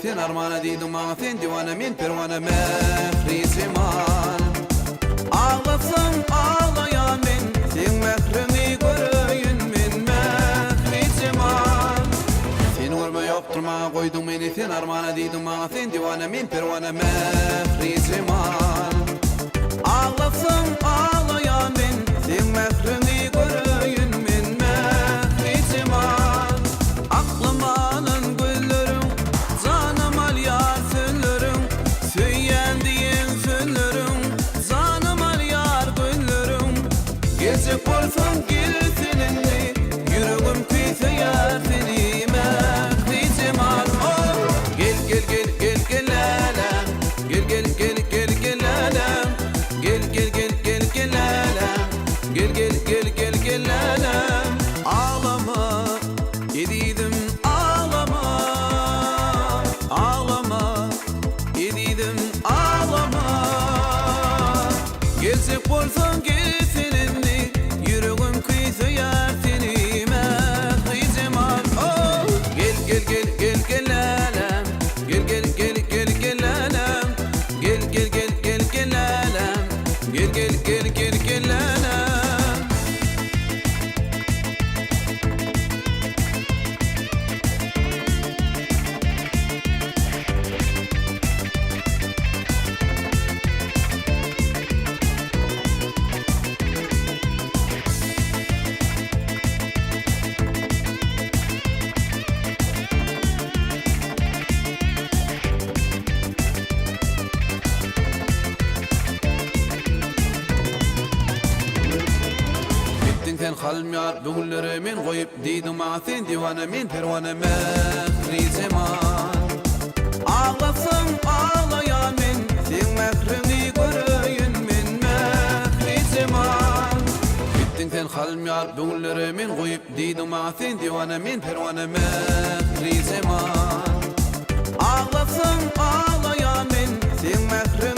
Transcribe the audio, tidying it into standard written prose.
sen armana dedim ama sen divana men pervana mehri zaman. Ağlasam ağlayan men sen mehrini göreyim men mehri zaman. Sen görme yokturma koydun beni sen armana dedim ama sen divana men pervana mehri zaman. Ağlasam ağlayan men sen mehrini göreyim men mehri zaman. Aklamanın güllerim zanım al yar sönlerim, söyyendiğin sönlerim zanım al yar güllerim. Gezecek olsam gel seninle yüreğim kıysa yar seni mehri zaman. Oh, gel gel gel gel gel alem, gel gel gel gel gel alem, gel gel gel gel gel alem, gel gel gel gel gel alem. Ağlama yediydim ağlama, ağlama yediydim ağlama. Gezecek olsan gel seninle yüreğim kıysa yar seni mehri zaman. Oh, gel gel gel gel gel alem, gel gel gel gel gel alem, gel gel gel gel gel alem, gel gel gel gel gel alem. Bittin sen halm yar bugünlerimin koyup dedim ama sen divana men pervana mehri zaman. Ağlasam ağlayan men sen mehrini göreyim men mehri zaman. Bittin sen halm yar bugünlerimin koyup dedim ama sen divana men pervana mehri zaman. Ağlasam ağlayan men sen mehrini